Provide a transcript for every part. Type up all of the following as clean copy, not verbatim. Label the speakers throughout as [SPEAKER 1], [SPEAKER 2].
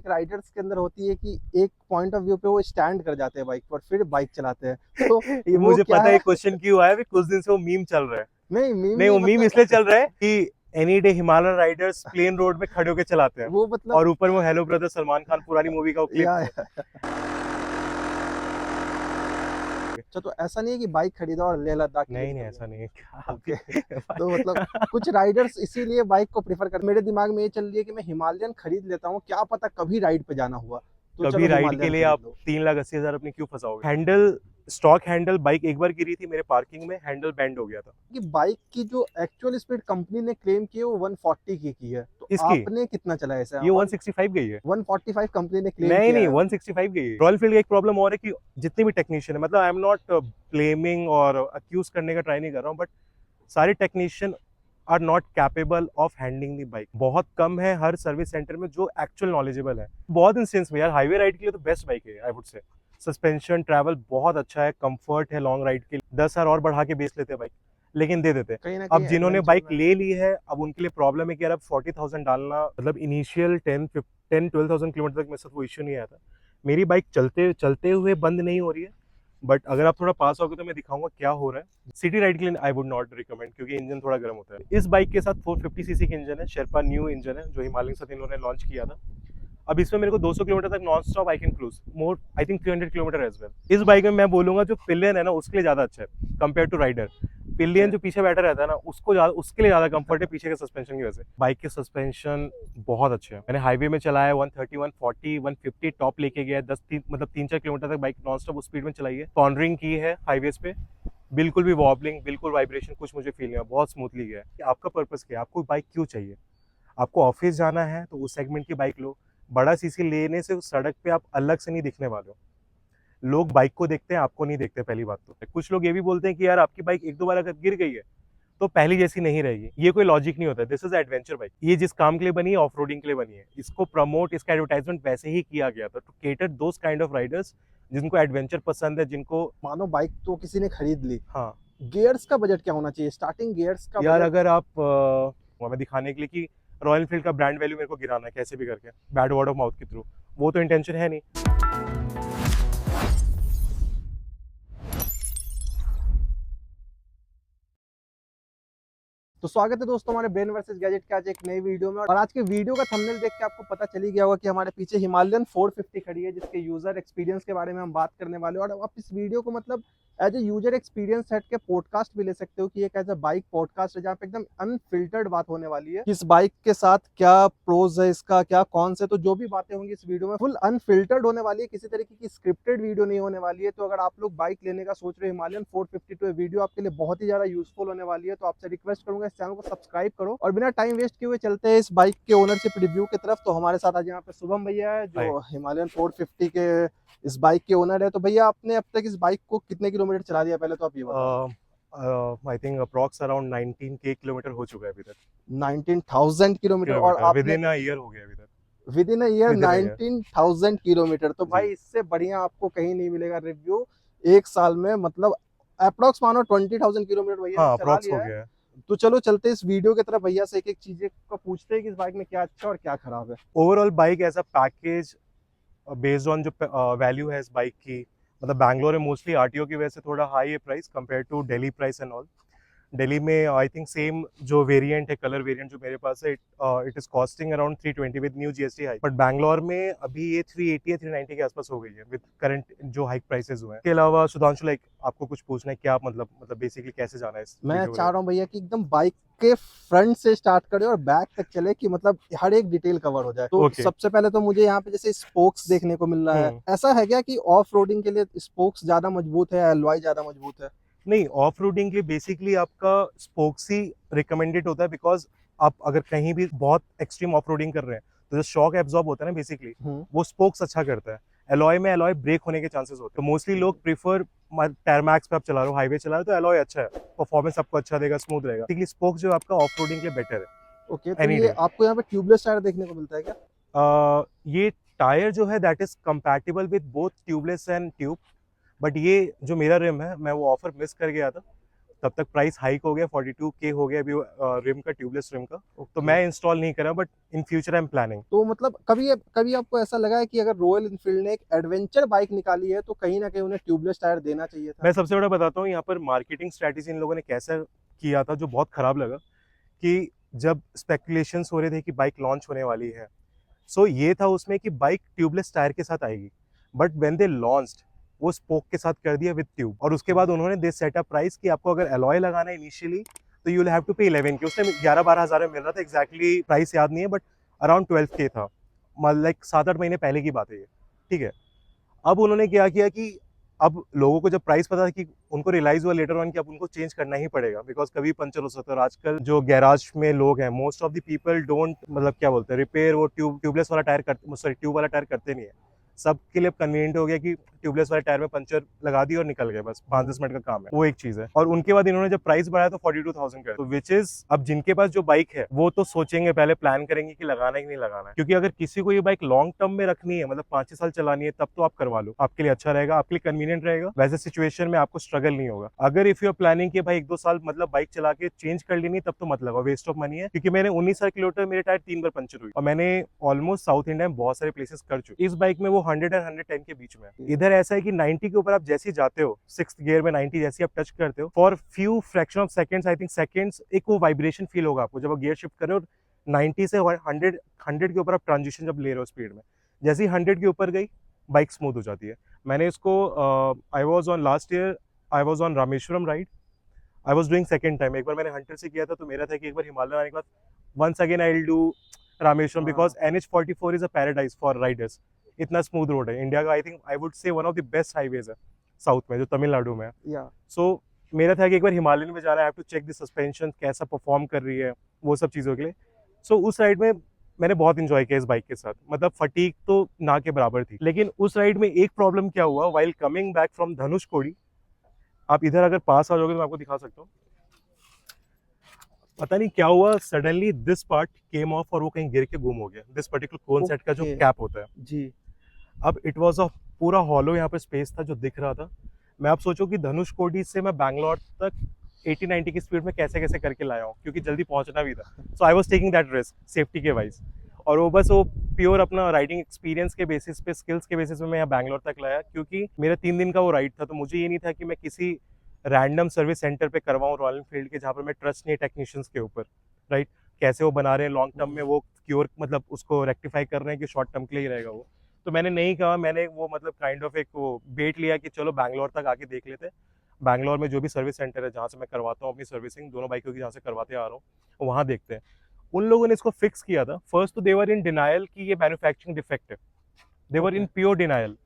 [SPEAKER 1] Riders के अंदर होती है कि एक पॉइंट ऑफ व्यू पे वो स्टैंड कर जाते हैं बाइक पर, फिर बाइक चलाते हैं। तो
[SPEAKER 2] ये
[SPEAKER 1] वो
[SPEAKER 2] मुझे
[SPEAKER 1] क्या
[SPEAKER 2] पता है
[SPEAKER 1] है?
[SPEAKER 2] क्वेश्चन क्यों आया, कुछ दिन से वो मीम चल रहा है।
[SPEAKER 1] नहीं मीम
[SPEAKER 2] नहीं,
[SPEAKER 1] नहीं
[SPEAKER 2] वो मीम
[SPEAKER 1] मतलब
[SPEAKER 2] इसलिए चल रहा है कि any day Himalayan Riders plain road में खड़े होकर चलाते हैं,
[SPEAKER 1] वो मतलब
[SPEAKER 2] और ऊपर में हेलो ब्रदर सलमान खान पुरानी मूवी का वो क्लिप।
[SPEAKER 1] या अच्छा, तो ऐसा नहीं है कि बाइक खरीदा और लेह लद्दाख के लिए
[SPEAKER 2] नहीं नहीं,
[SPEAKER 1] निकल
[SPEAKER 2] ऐसा
[SPEAKER 1] गए?
[SPEAKER 2] नहीं है क्या
[SPEAKER 1] ओके। तो मतलब
[SPEAKER 2] अभी।
[SPEAKER 1] कुछ राइडर्स इसीलिए बाइक को प्रेफर कर, मेरे दिमाग में ये चल रही है कि मैं हिमालयन खरीद लेता हूँ, क्या पता कभी राइड पे जाना हुआ तो
[SPEAKER 2] कभी
[SPEAKER 1] चलो
[SPEAKER 2] राइड के
[SPEAKER 1] हिमालयन
[SPEAKER 2] लिए
[SPEAKER 1] खरीद
[SPEAKER 2] आप
[SPEAKER 1] लो।
[SPEAKER 2] 3,80,000 अपनी क्यों फंसाओगे? हैंडल, स्टॉक हैंडल बाइक एक बार गिरी थी मेरे पार्किंग में, हैंडल बैंड हो गया था।
[SPEAKER 1] कि बाइक की जो एक्चुअल स्पीड कंपनी ने क्लेम की है वो 140 की है, तो
[SPEAKER 2] इसकी
[SPEAKER 1] आपने कितना चला है? ऐसा
[SPEAKER 2] ये 165 गई है।
[SPEAKER 1] 145 कंपनी ने क्लेम
[SPEAKER 2] नहीं
[SPEAKER 1] किया
[SPEAKER 2] नहीं,
[SPEAKER 1] है।
[SPEAKER 2] 165 गई है। रॉयल फील्ड का एक प्रॉब्लम और है कि जितने भी टेक्नीशियन है, मतलब आई एम नॉट ब्लेमिंग और अक्यूज करने का ट्राई नहीं कर रहा हूँ, बट सारे technician are not capable of handling the bike. बहुत कम है हर सर्विस सेंटर में जो एक्चुअल नॉलेजेबल है। बहुत इंस्टेंस में यार हाईवे राइड के लिए तो बेस्ट बाइक है आई वुड से। सस्पेंशन ट्रैवल बहुत अच्छा है, कंफर्ट है लॉन्ग राइड के लिए। 10,000 और बढ़ा के बेच लेते हैं बाइक, लेकिन दे देते हैं।
[SPEAKER 1] कहीं ना
[SPEAKER 2] अब
[SPEAKER 1] कहीं
[SPEAKER 2] जिन्होंने
[SPEAKER 1] एडवेंचर
[SPEAKER 2] बाइक
[SPEAKER 1] में।
[SPEAKER 2] ले ली है, अब उनके लिए प्रॉब्लम है कि यार अब 40,000 डालना, मतलब इनिशियल 10-12,000 किलोमीटर तक मेरे साथ वो इश्यू नहीं आया था। मेरी बाइक चलते चलते हुए बंद नहीं हो रही है, बट अगर आप थोड़ा पास आओगे तो मैं दिखाऊंगा क्या हो रहा है। सिटी राइड के लिए आई वुड नॉट रिकमेंड, क्योंकि इंजन थोड़ा गर्म होता है। इस बाइक के साथ 450 सीसी का इंजन है, शेरपा न्यू इंजन है जो हिमालय के साथ इन्होंने लॉन्च किया था। अब इसमें मेरे को 200 किलोमीटर तक non stop I can cruise, more I think 300 kilometre as well. इस बाइक में मैं बोलूंगा जो पिलियन है ना उसके लिए ज्यादा अच्छा है कंपेयर टू राइडर। पिलियन जो पीछे बैठा रहता है ना उसको ज्यादा, उसके लिए ज्यादा कंफर्ट है पीछे के सस्पेंशन की वजह से। बाइक के सस्पेंशन बहुत अच्छे हैं। मैंने हाईवे में चलाया 130, 140, 150 टॉप लेके गया, 3-4 किलोमीटर तक बाइक नॉन स्टॉप उस स्पीड में चलाई है। कॉर्नरिंग की है हाईवेज पे, बिल्कुल भी वॉबलिंग, बिल्कुल वाइब्रेशन कुछ मुझे फील नहीं हुआ, बहुत स्मूथली गया है। आपका पर्पस क्या है, आपको बाइक क्यों चाहिए? आपको ऑफिस जाना है तो उस सेगमेंट की बाइक लो। बड़ा सीसी लेने से उस सड़क पे आप अलग से नहीं दिखने वाले हो। लोग बाइक को देखते हैं, आपको नहीं देखते। पहली बात तो कुछ लोग ये भी बोलते हैं कि यार आपकी बाइक एक दो बार अगर गिर गई है तो पहली जैसी नहीं रहेगी। ये कोई लॉजिक नहीं होता। This is adventure bike. ये जिस काम के लिए बनी है, ऑफ रोडिंग के लिए बनी है। इसको प्रमोट, इसका एडवर्टाइजमेंट वैसे ही किया गया था to cater those kind of riders जिनको एडवेंचर पसंद है, जिनको।
[SPEAKER 1] मानो बाइक तो किसी ने खरीद ली,
[SPEAKER 2] हाँ
[SPEAKER 1] गियर्स का बजट क्या होना चाहिए? स्टार्टिंग गियर्स का
[SPEAKER 2] यार,
[SPEAKER 1] बजट।
[SPEAKER 2] अगर आप हमें दिखाने के लिए कि रॉयल एनफील्ड का ब्रांड वैल्यू मेरे को गिराना है कैसे भी करके, बैड वर्ड ऑफ माउथ के थ्रू, वो तो इंटेंशन है नहीं।
[SPEAKER 1] तो स्वागत है दोस्तों हमारे ब्रेन वर्सेस गैजेट के आज एक नई वीडियो में। और आज के वीडियो का थंबनेल देख के आपको पता चल ही गया होगा कि हमारे पीछे हिमालयन 450 खड़ी है, जिसके यूजर एक्सपीरियंस के बारे में हम बात करने वाले हैं। और आप इस वीडियो को मतलब as a user experience set के पॉडकास्ट भी ले सकते हो कि एक एज ए बाइक पॉडकास्ट है जहाँ पे एकदम अनफिल्टर्ड बात होने वाली है। इस बाइक के साथ क्या प्रोज है, इसका क्या कॉन्स है, तो जो भी बातें होंगी इस वीडियो में फुल अनफिल्टर्ड होने वाली है, किसी तरीके की स्क्रिप्टेड वीडियो नहीं होने वाली है। तो अगर आप लोग बाइक लेने का सोच रहे हो हिमालयन 450, तो ये वीडियो आपके लिए बहुत ही ज्यादा यूजफुल होने वाली है। तो आपसे रिक्वेस्ट करूंगा इस चैनल को सब्सक्राइब करो। और बिना टाइम वेस्ट किए हुए चलते हैं इस बाइक के ओनरशिप रिव्यू की तरफ। तो हमारे साथ आज यहाँ पे शुभम भैया है
[SPEAKER 2] हाय।
[SPEAKER 1] जो हिमालयन 450 के इस बाइक के ओनर है। तो भैया आपने अब तक इस बाइक को कितने किलोमीटर चला दिया, पहले तो आप ये बताओ।
[SPEAKER 2] आई थिंक अप्रॉक्स अराउंड 19 के किलोमीटर हो चुका है अभी तक।
[SPEAKER 1] 19,000 किलोमीटर और
[SPEAKER 2] किलोमीटर विद
[SPEAKER 1] आपने
[SPEAKER 2] इन अ ईयर हो गया अभी तक।
[SPEAKER 1] With in a year
[SPEAKER 2] with in a year
[SPEAKER 1] 19,000 kilometre. तो
[SPEAKER 2] जी।
[SPEAKER 1] भाई इससे बढ़िया आपको कहीं नहीं मिलेगा रिव्यू एक साल में, मतलब अप्रोक्स मानो 20,000 किलोमीटर भैया ने
[SPEAKER 2] हाँ,
[SPEAKER 1] चला
[SPEAKER 2] अप्रॉक्स हो
[SPEAKER 1] लिया है।
[SPEAKER 2] गया है।
[SPEAKER 1] तो चलो चलते हैं इस वीडियो की तरफ, भैया से एक एक चीजें को पूछते हैं कि इस बाइक में क्या अच्छा और क्या खराब है।
[SPEAKER 2] Overall bike as a package, based on जो वैल्यू है इस बाइक की, मतलब बैंगलोर में मोस्टली आरटीओ की वजह से थोड़ा हाई है price compare to Delhi price and all. Delhi में आई थिंक सेम जो वेरिएंट है, कलर वेरिएंट जो मेरे पास है, it is costing around 320 with new GST hike. But Bangalore में अभी ये 380 या 390 के आसपास हो गई है विद करंट जो हाइक प्राइसेस हुए हैं। इसके अलावा सुधांशु, लाइक आपको कुछ पूछना है क्या? मतलब बेसिकली कैसे जाना है इस
[SPEAKER 1] मैं
[SPEAKER 2] वीडियो को
[SPEAKER 1] चाह
[SPEAKER 2] लेकर?
[SPEAKER 1] रहा हूँ भैया कि एकदम बाइक के फ्रंट से स्टार्ट करे और बैक तक चले, कि मतलब हर एक डिटेल कवर हो जाए। तो
[SPEAKER 2] ओके।
[SPEAKER 1] सबसे पहले तो मुझे यहाँ पे जैसे स्पोक्स देखने को मिल रहा है, ऐसा है क्या कि ऑफ रोडिंग के लिए स्पोक्स ज्यादा मजबूत है, एलॉय ज्यादा मजबूत है?
[SPEAKER 2] नहीं, ऑफ रोडिंग के लिए बेसिकली आपका स्पोक्स ही रिकमेंडेड होता है, बिकॉज आप अगर कहीं भी बहुत एक्सट्रीम ऑफ रोडिंग कर रहे हैं तो जो शॉक एब्जॉर्ब होता है ना बेसिकली, वो स्पोक्स अच्छा करता है। एलॉय में एलॉय ब्रेक होने के चांसेस होते हैं, तो मोस्टली लोग प्रीफर, टैरमैक्स पे आप चला रहे हो, हाईवे चला रहे हो तो एलॉय अच्छा है, परफॉर्मेंस आपको अच्छा देगा, स्मूथ रहेगा। बेसिकली स्पोक्स जो आपका ऑफ रोडिंग के लिए बेटर है
[SPEAKER 1] ओके, तो
[SPEAKER 2] एनी
[SPEAKER 1] ये
[SPEAKER 2] डे।
[SPEAKER 1] आपको यहाँ पे ट्यूबलेस टायर देखने को मिलता है क्या?
[SPEAKER 2] ये टायर जो है that is compatible with both tubeless and tube, but ये जो मेरा रिम है मैं वो ऑफर मिस कर गया था, तब तक प्राइस हाइक हो गया, 42K हो गया अभी रिम का, ट्यूबलेस रिम का। तो
[SPEAKER 1] Okay.
[SPEAKER 2] मैं इंस्टॉल नहीं करा, but in future I am planning.
[SPEAKER 1] तो मतलब कभी आपको ऐसा लगा है कि अगर रॉयल इनफील्ड ने एक एडवेंचर बाइक निकाली है तो कहीं ना कहीं उन्हें ट्यूबलेस टायर देना चाहिए था?
[SPEAKER 2] मैं सबसे बड़ा बताता हूँ यहाँ पर मार्केटिंग स्ट्रैटेजी इन लोगों ने कैसा किया था, जो बहुत खराब लगा। कि जब स्पेकुलेशंस हो रहे थे कि बाइक लॉन्च होने वाली है, सो ये था उसमें कि बाइक ट्यूबलेस टायर के साथ आएगी, बट व्हेन दे लॉन्च्ड वो स्पोक के साथ कर दिया विद ट्यूब। और उसके बाद उन्होंने दे सेट अप प्राइस कि आपको अगर अलॉय लगाना है इनिशियली तो यू विल हैव टू पे 11K। उस टाइम 11-12 हज़ार में मिल रहा था, एग्जैक्टली प्राइस याद नहीं है, बट अराउंड 12K था, मतलब लाइक 7-8 महीने पहले की बात है ये, ठीक है। अब उन्होंने क्या किया कि अब लोगों को जब प्राइस पता था कि उनको रियलाइज हुआ लेटर ऑन कि अब उनको चेंज करना ही पड़ेगा, बिकॉज कभी पंचर हो सकता है। और आजकल जो गैराज में लोग हैं, most of the people don't, मतलब क्या बोलते हैं, रिपेयर वो ट्यूबलेस वाला टायर करते, सॉरी ट्यूब वाला टायर करते नहीं है। सबके लिए कन्वीनियंट हो गया कि ट्यूबलेस वाले टायर में पंचर लगा दी और निकल गए, बस 5-10 मिनट का काम है, वो एक चीज है। और उनके बाद इन्होंने जब प्राइस बढ़ाया तो 42,000 कर, तो विच इज, अब जिनके पास जो बाइक है वो तो सोचेंगे, पहले प्लान करेंगे कि लगाना है कि नहीं लगाना है। क्योंकि अगर किसी को ये बाइक लॉन्ग टर्म में रखनी है, मतलब 5-6 साल चलानी है, तब तो आप करवा लो, आपके लिए अच्छा रहेगा, आपके लिए कन्वीनियंट रहेगा, वैसे सिचुएशन में आपको स्ट्रगल नहीं होगा। अगर इफ यू आर प्लानिंग कि भाई 1-2 साल मतलब बाइक चला के चेंज कर लेनी, तब तो मत लगाओ, वेस्ट ऑफ मनी है। क्योंकि मैंने 19 किलोमीटर, मेरे टायर 3 बार पंचर हुई, और मैंने ऑलमोस्ट साउथ इंडिया में बहुत सारे प्लेसेस कर चुके। इस बाइक में वो 100 और 110 के बीच में है। इधर ऐसा है कि 90 के ऊपर आप जैसे ही जाते हो, 6th गियर में 90 जैसे आप टच करते हो, for few fraction of seconds, I think seconds, एक वो वाइब्रेशन फील होगा आपको जब आप गियर शिफ्ट कर रहे हो। 90 से 100 के ऊपर आप ट्रांजिशन जब ले रहे हो स्पीड में, जैसे ही 100 के ऊपर गई, बाइक स्मूथ हो जाती है। मैंने इसको I was on last year, I was on Rameswaram ride, I was doing second time. एक बार मैंने हंटर से किया था, तो मेरा था कि एक बार हिमालय आने के बाद once again I will do Rameswaram, because NH44 is a paradise for riders. इतना स्मूथ रोड है, इंडिया का I think, I would say one of the best highways है साउथ में, जो तमिलनाडु में है। सो मेरा था कि एक बार हिमालयन में जाना है, I have to check the suspension कैसा परफॉर्म कर रही है, वो सब चीज़ों के लिए। सो उस राइड में मैंने बहुत इंजॉय किया इस बाइक के साथ, मतलब फटीक तो ना के बराबर थी। लेकिन उस राइड में एक प्रॉब्लम क्या हुआ, while coming back from Dhanushkodi, आप इधर अगर पास आ जाओगे तो मैं आपको दिखा सकता हूँ, पता नहीं क्या हुआ, suddenly this part came of और वो कहीं गिर के गुम हो गया। दिस पर्टिकुलर कोन सेट का जो कैप होता है
[SPEAKER 1] जी।
[SPEAKER 2] अब इट वाज अ पूरा हॉलो यहाँ पे स्पेस था जो दिख रहा था। मैं आप सोचो कि धनुषकोडी से मैं बैंगलोर तक 80-90 की स्पीड में कैसे कैसे करके लाया हूँ, क्योंकि जल्दी पहुंचना भी था। So I was taking that risk safety के वाइज, और वो बस वो प्योर अपना राइडिंग एक्सपीरियंस के बेसिस पे, स्किल्स के बेसिस पे मैं यहाँ बैंगलोर तक लाया, क्योंकि मेरा 3 दिन का वो राइड था। तो मुझे ये नहीं था कि मैं किसी रैंडम सर्विस सेंटर पे करवाऊँ रॉयल एनफील्ड के, जहाँ पर मैं ट्रस्ट नहीं है टेक्नीशियंस के ऊपर, राइट। कैसे वो बना रहे हैं लॉन्ग टर्म में, वो क्योर मतलब उसको रेक्टिफाई कर रहे हैं कि शॉर्ट टर्म के लिए ही रहेगा वो। तो मैंने नहीं कहा, मैंने वो मतलब काइंड ऑफ एक वो बेट लिया कि चलो बैंगलोर तक आके देख लेते हैं। बैंगलोर में जो भी सर्विस सेंटर है जहाँ से मैं करवाता हूँ अपनी सर्विसिंग, दोनों बाइकों की जहाँ से करवाते आ रहा हूँ, वहाँ देखते हैं। उन लोगों ने इसको फिक्स किया था। फर्स्ट तो देवर इन डिनायल कि ये मैन्युफैक्चरिंग डिफेक्ट है, देवर इन प्योर डिनायल।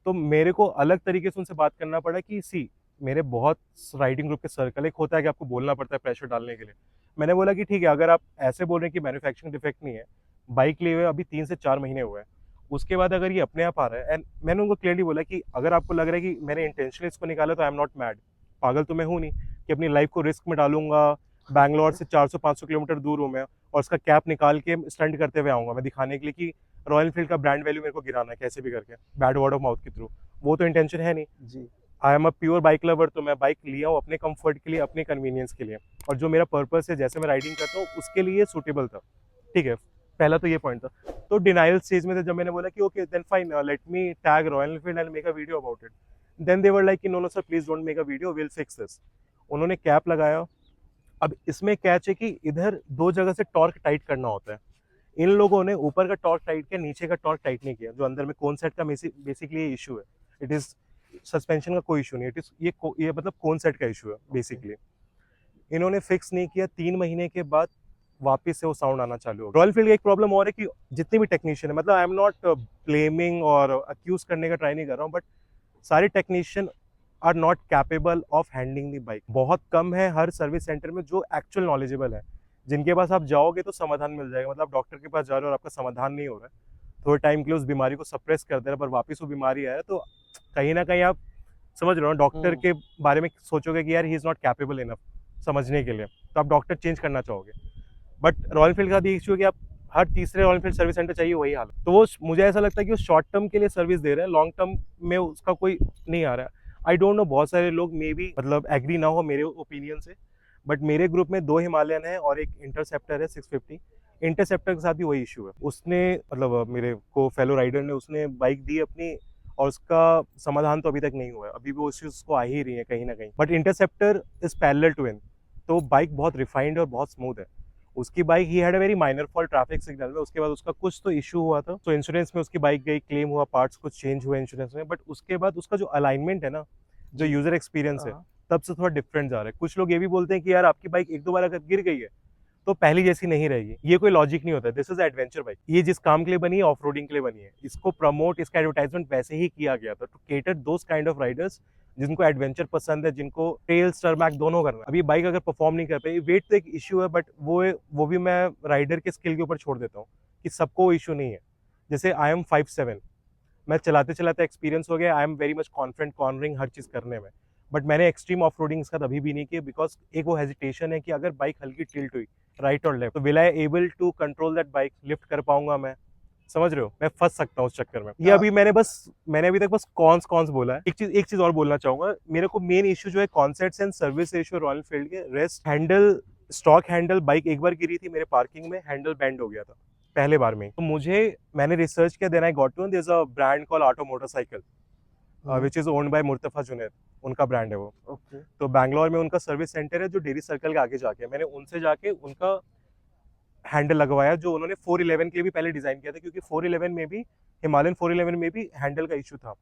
[SPEAKER 2] तो मेरे को अलग तरीके से उनसे बात करना पड़ा कि सी, मेरे बहुत राइडिंग ग्रुप के सर्कल, एक होता है कि आपको बोलना पड़ता है प्रेशर डालने के लिए। मैंने बोला कि ठीक है, अगर आप ऐसे बोल रहे हैं कि मैन्युफैक्चरिंग डिफेक्ट नहीं है, बाइक लिए हुए अभी 3 से 4 महीने हुए हैं, उसके बाद अगर ये अपने आप आ रहा है, एंड मैंने उनको क्लियरली बोला कि अगर आपको लग रहा है कि मैंने इंटेंशनली इसको निकाला, तो आई एम नॉट मैड, पागल तो मैं हूँ नहीं कि अपनी लाइफ को रिस्क में डालूंगा। बैंगलोर से 400-500 किलोमीटर दूर हूँ मैं, और उसका कैप निकाल के स्टंट करते हुए आऊँगा मैं दिखाने के लिए कि रॉयल एनफील्ड का ब्रांड वैल्यू मेरे को गिराना है कैसे भी करके, बैड वर्ड ऑफ माउथ के थ्रू। वो तो इंटेंशन है नहीं
[SPEAKER 1] जी।
[SPEAKER 2] I am a pure bike lover, तो मैं बाइक लिया हूँ अपने कंफर्ट के लिए, अपने कन्वीनियंस के लिए, और जो मेरा पर्पस है, जैसे मैं राइडिंग करता हूँ, उसके लिए सूटेबल था। ठीक है, पहला तो ये पॉइंट था। तो डिनाइल स्टेज में थे जब मैंने बोला कि okay then fine, let me tag Royal Enfield and make a video about it. Then they were like कि no no sir please don't make a video, will fix this. उन्होंने cap लगाया। अब इसमें कैच है कि इधर 2 जगह से टॉर्क टाइट करना होता है। इन लोगों ने ऊपर का टॉर्क टाइट किया, नीचे का टॉर्क टाइट नहीं किया, जो अंदर में कोन सेट का बेसिकली इशू है। इट इज सस्पेंशन का कोई इशू नहीं, इट इज ये मतलब कोन सेट का इशू है बेसिकली। इन्होंने फिक्स नहीं किया। 3 महीने के बाद वापस से वो साउंड आना चालू हो गया। रॉयल एनफील्ड का एक प्रॉब्लम और है कि जितने भी टेक्नीशियन है, मतलब आई एम नॉट ब्लेमिंग और अक्यूज करने का ट्राई नहीं कर रहा हूँ, बट सारे technician are not capable of handling the bike. बहुत कम है हर सर्विस सेंटर में जो एक्चुअल नॉलेजेबल है, जिनके पास आप जाओगे तो समाधान मिल जाएगा। मतलब आप डॉक्टर के पास जा रहे हो और आपका समाधान नहीं हो रहा है, थोड़े टाइम के लिए उस बीमारी को सप्रेस कर दे रहे, पर वापस वो बीमारी आया, तो कहीं ना कहीं आप समझ रहे हो, डॉक्टर के बारे में सोचोगे कि यार he is not capable enough समझने के लिए, तो आप डॉक्टर चेंज करना चाहोगे। बट रॉयल एनफील्ड का इशू है कि आप हर तीसरे रॉयल एनफील्ड सर्विस सेंटर चाहिए वही हाल। तो वो मुझे ऐसा लगता है कि वो शॉर्ट टर्म के लिए सर्विस दे रहे हैं, लॉन्ग टर्म में उसका कोई नहीं आ रहा है। आई डोंट नो, बहुत सारे लोग मे बी मतलब एग्री ना हो मेरे ओपिनियन से, बट मेरे ग्रुप में 2 हिमालयन है और एक इंटरसेप्टर है 650। इंटरसेप्टर के साथ भी वही इशू है, उसने मतलब मेरे को फेलो राइडर ने उसने बाइक दी अपनी और उसका समाधान तो अभी तक नहीं हुआ है, अभी भी वो इश्यूज को आ ही रही है कहीं ना कहीं। But Interceptor is parallel twin, तो बाइक बहुत रिफाइंड और बहुत स्मूथ है। उसकी बाइक ही had a very minor fault traffic signal में, उसके बाद उसका कुछ तो इशू हुआ था, तो इंश्योरेंस में उसकी बाइक गई, क्लेम हुआ, पार्ट्स कुछ चेंज हुए इंश्योरेंस में, बट उसके बाद उसका जो अलाइनमेंट है ना, जो यूजर एक्सपीरियंस है,
[SPEAKER 1] हाँ।
[SPEAKER 2] तब से थोड़ा डिफरेंट जा रहा है। कुछ लोग ये भी बोलते हैं कि यार आपकी बाइक एक दो बार अगर गिर गई है तो पहली जैसी नहीं रहेगी। ये कोई लॉजिक नहीं होता है। दिस इज एडवेंचर बाइक, ये जिस काम के लिए बनी है ऑफ रोडिंग के लिए बनी है। इसको प्रमोट, इसका एडवर्टाइजमेंट वैसे ही किया गया था to cater those kind of riders जिनको एडवेंचर पसंद है, जिनको ट्रेल स्टरमैक दोनों करना है। अभी बाइक अगर परफॉर्म नहीं कर पाई, वेट तो एक इशू है, बट वो भी मैं राइडर के स्किल के ऊपर छोड़ देता हूँ कि सबको इशू नहीं है। जैसे आई एम 5'7", मैं चलाते चलाते एक्सपीरियंस हो गया, I am very much confident cornering हर चीज़ करने में, बट मैंने एक्सट्रीम ऑफ रोडिंग इसका अभी भी नहीं किया, बिकॉज एक वो हेजिटेशन है कि अगर बाइक हल्की टिल्ट हुई राइट और लेफ्ट, तो will I able to control that bike, lift कर पाऊंगा मैं, समझ रहे हो, मैं फंस सकता हूँ उस चक्कर में। ये अभी मैंने अभी तक बस कॉन्स बोला है। एक चीज और बोलना चाहूंगा, मेरे को मेन इशू जो है concepts and service ratio Royal Enfield के, rest handle, stock handle, bike एक बार गिरी थी मेरे पार्किंग में, हैंडल बैंड हो गया था पहले बार में। तो मैंने रिसर्च किया, then I got to there is a brand call auto motorcycle which is owned by Murtafa Junaid, उनका ब्रांड है वो।
[SPEAKER 1] ओके।
[SPEAKER 2] तो बैंगलोर में उनका सर्विस सेंटर है जो डेरी सर्कल के आगे जाके, मैंने उनसे जाके उनका हैंडल लगवाया जो उन्होंने 411 के लिए भी पहले डिजाइन किया था, क्योंकि 411 में भी, हिमालयन 411 में भी हैंडल का इशू था।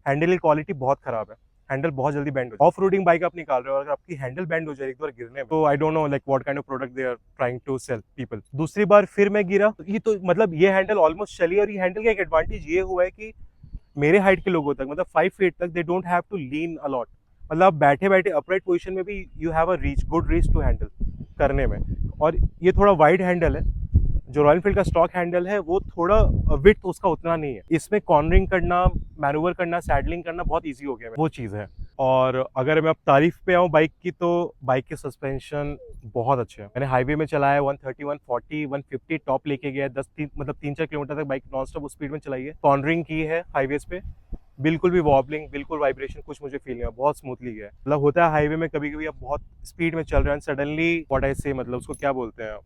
[SPEAKER 2] हैंडल की क्वालिटी बहुत खराब है, हैंडल बहुत जल्दी बैंड हो जाए। ऑफ रोडिंग बाइक आप निकाल रहे हो, अगर आपकी हैंडल बैंड हो जाए एक बार गिरने में, तो I don't know like what kind of product they are trying to sell people. दूसरी बार फिर मैं गिरा, ये तो मतलब ये हैंडल ऑलमोस्ट चली, और ये हैंडल का एक एडवांटेज ये हुआ है कि मेरे हाइट के लोगों तक, मतलब 5 फीट तक, they don't have to lean a lot, मतलब बैठे बैठे अपराइट पोजीशन में भी you have a good reach to handle करने में। और ये थोड़ा वाइड हैंडल है, जो रॉयल एनफील्ड का स्टॉक हैंडल है वो थोड़ा विड्थ उसका उतना नहीं है, इसमें कॉर्नरिंग करना, मैनूवर करना, सैडलिंग करना बहुत इजी हो गया है, वो चीज़ है। और अगर मैं अब तारीफ पे आऊँ बाइक की, तो बाइक के सस्पेंशन बहुत अच्छे हैं। मैंने हाईवे में चलाया 130, 140, 150 टॉप लेके गया, 3-4 किलोमीटर तक बाइक नॉन स्टॉप स्पीड में चलाई है। कॉर्नरिंग की है हाईवेज पे, बिल्कुल भी वॉबलिंग, बिल्कुल वाइब्रेशन कुछ मुझे फील नहीं हुआ, बहुत स्मूथली गया है। मतलब होता है हाईवे में कभी कभी आप बहुत स्पीड में चल रहे हैं, सडनली व्हाट आई से, मतलब उसको क्या बोलते हैं,